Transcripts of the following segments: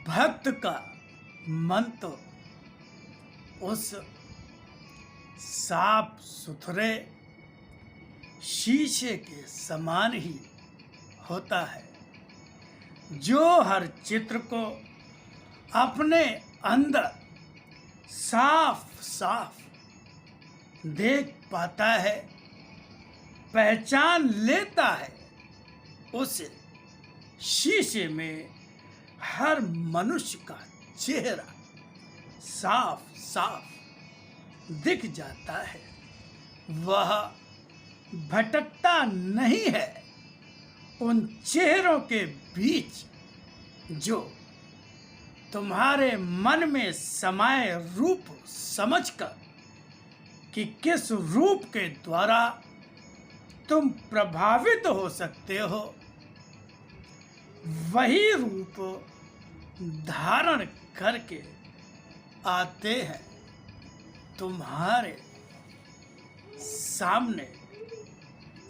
भक्त का मन तो उस साफ सुथरे शीशे के समान ही होता है जो हर चित्र को अपने अंदर साफ साफ देख पाता है, पहचान लेता है। उस शीशे में हर मनुष्य का चेहरा साफ साफ दिख जाता है। वह भटकता नहीं है उन चेहरों के बीच जो तुम्हारे मन में समाये रूप समझकर कि किस रूप के द्वारा तुम प्रभावित हो सकते हो, वही रूप धारण करके आते हैं तुम्हारे सामने।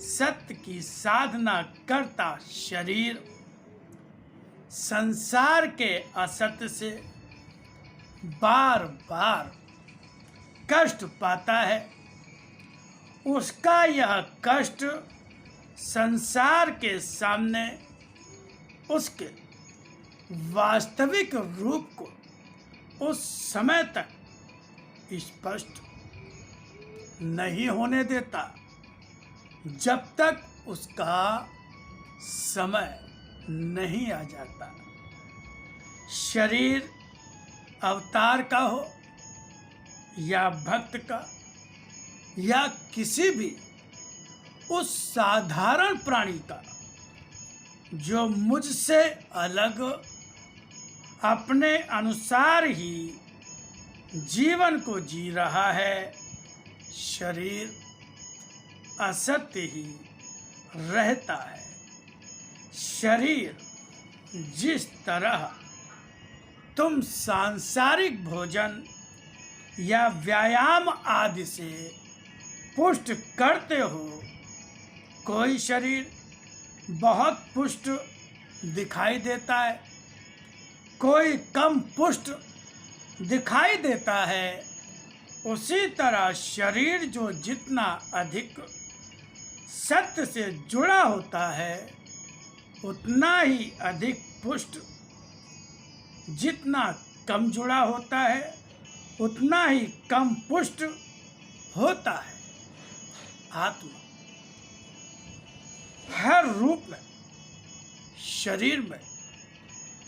सत्य की साधना करता शरीर संसार के असत्य से बार बार कष्ट पाता है। उसका यह कष्ट संसार के सामने उसके वास्तविक रूप को उस समय तक स्पष्ट नहीं होने देता जब तक उसका समय नहीं आ जाता। शरीर अवतार का हो या भक्त का या किसी भी उस साधारण प्राणी का जो मुझसे अलग अपने अनुसार ही जीवन को जी रहा है, शरीर असत्य ही रहता है। शरीर जिस तरह तुम सांसारिक भोजन या व्यायाम आदि से पुष्ट करते हो, कोई शरीर बहुत पुष्ट दिखाई देता है, कोई कम पुष्ट दिखाई देता है। उसी तरह शरीर जो जितना अधिक सत्य से जुड़ा होता है उतना ही अधिक पुष्ट, जितना कम जुड़ा होता है उतना ही कम पुष्ट होता है। आत्मा हर रूप में शरीर में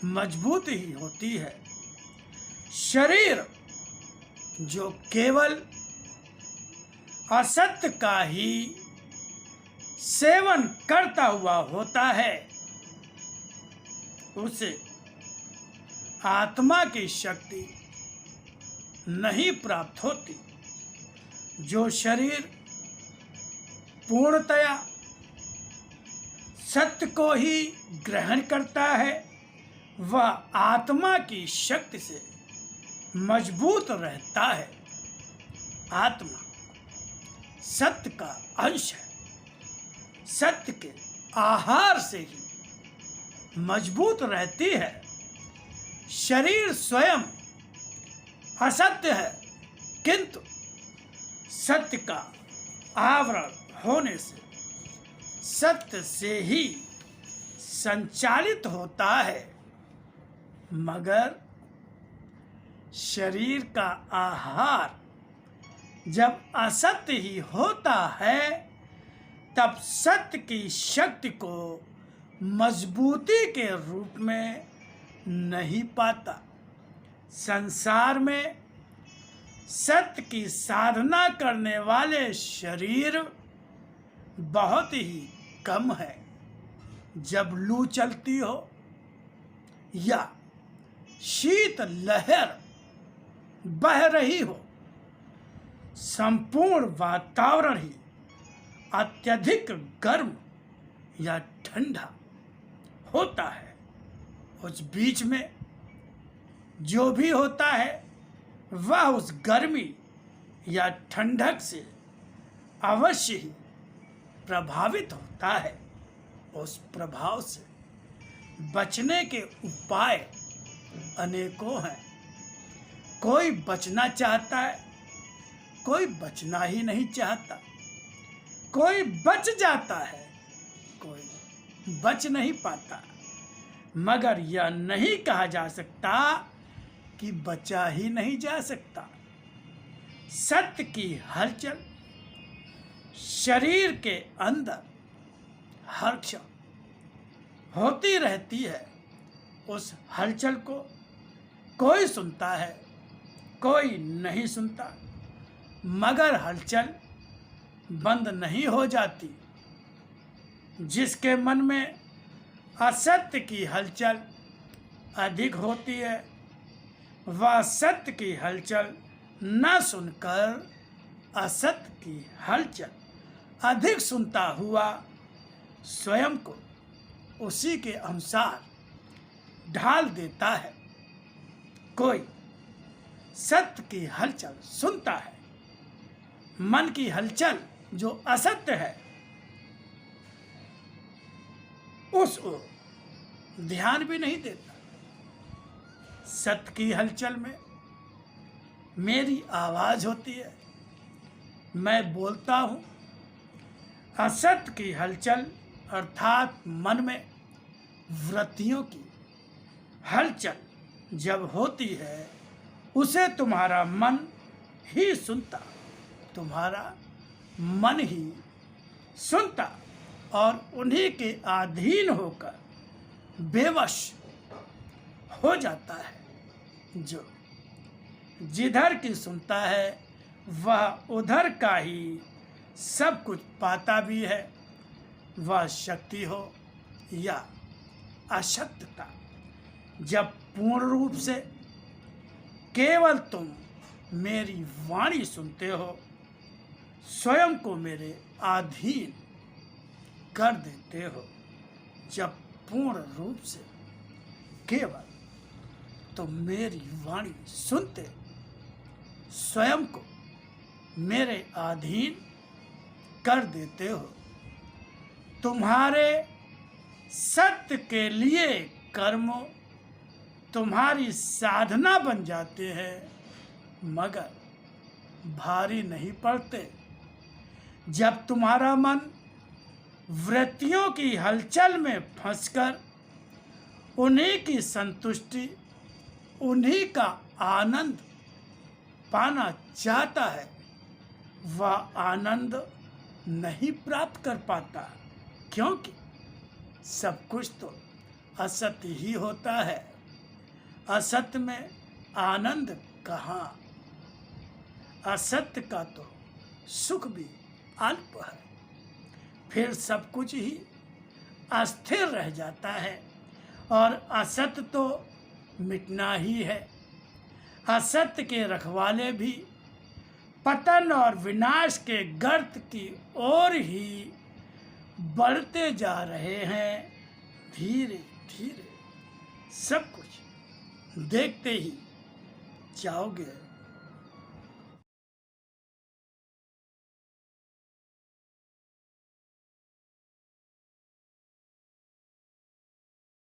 मजबूत ही होती है। शरीर जो केवल असत्य का ही सेवन करता हुआ होता है, उसे आत्मा की शक्ति नहीं प्राप्त होती। जो शरीर पूर्णतया सत्य को ही ग्रहण करता है, वह आत्मा की शक्ति से मजबूत रहता है। आत्मा सत्य का अंश है, सत्य के आहार से ही मजबूत रहती है। शरीर स्वयं असत्य है, किंतु सत्य का आवरण होने से सत्य से ही संचालित होता है। मगर शरीर का आहार जब असत्य ही होता है, तब सत्य की शक्ति को मजबूती के रूप में नहीं पाता। संसार में सत्य की साधना करने वाले शरीर बहुत ही कम है। जब लू चलती हो या शीत लहर बह रही हो, संपूर्ण वातावरण ही अत्यधिक गर्म या ठंडा होता है, उस बीच में जो भी होता है वह उस गर्मी या ठंडक से अवश्य ही प्रभावित होता है। उस प्रभाव से बचने के उपाय अनेकों हैं। कोई बचना चाहता है, कोई बचना ही नहीं चाहता। कोई बच जाता है, कोई बच नहीं पाता। मगर यह नहीं कहा जा सकता कि बचा ही नहीं जा सकता। सत्य की हलचल शरीर के अंदर हर क्षण होती रहती है। उस हलचल को कोई सुनता है, कोई नहीं सुनता। मगर हलचल बंद नहीं हो जाती। जिसके मन में असत्य की हलचल अधिक होती है, वह सत्य की हलचल न सुनकर असत्य की हलचल अधिक सुनता हुआ स्वयं को उसी के अनुसार ढाल देता है। कोई सत्य की हलचल सुनता है, मन की हलचल जो असत्य है उस ओर ध्यान भी नहीं देता। सत्य की हलचल में मेरी आवाज होती है, मैं बोलता हूँ। असत्य की हलचल अर्थात मन में वृत्तियों की हलचल जब होती है, उसे तुम्हारा मन ही सुनता, तुम्हारा मन ही सुनता और उन्हीं के अधीन होकर बेवश हो जाता है। जो जिधर की सुनता है वह उधर का ही सब कुछ पाता भी है। वह शक्ति हो या अशक्तता, जब पूर्ण रूप से केवल तुम मेरी वाणी सुनते हो, स्वयं को मेरे अधीन कर देते हो। जब पूर्ण रूप से केवल तुम मेरी वाणी सुनते, स्वयं को मेरे अधीन कर देते हो। तुम्हारे सत्य के लिए कर्मों तुम्हारी साधना बन जाते हैं, मगर भारी नहीं पड़ते। जब तुम्हारा मन वृत्तियों की हलचल में फंसकर उन्हीं की संतुष्टि, उन्हीं का आनंद पाना चाहता है, वह आनंद नहीं प्राप्त कर पाता, क्योंकि सब कुछ तो असत्य ही होता है। असत्य में आनंद कहाँ? असत्य का तो सुख भी अल्प है। फिर सब कुछ ही अस्थिर रह जाता है और असत्य तो मिटना ही है। असत्य के रखवाले भी पतन और विनाश के गर्त की ओर ही बढ़ते जा रहे हैं। धीरे धीरे सब कुछ देखते ही जाओगे।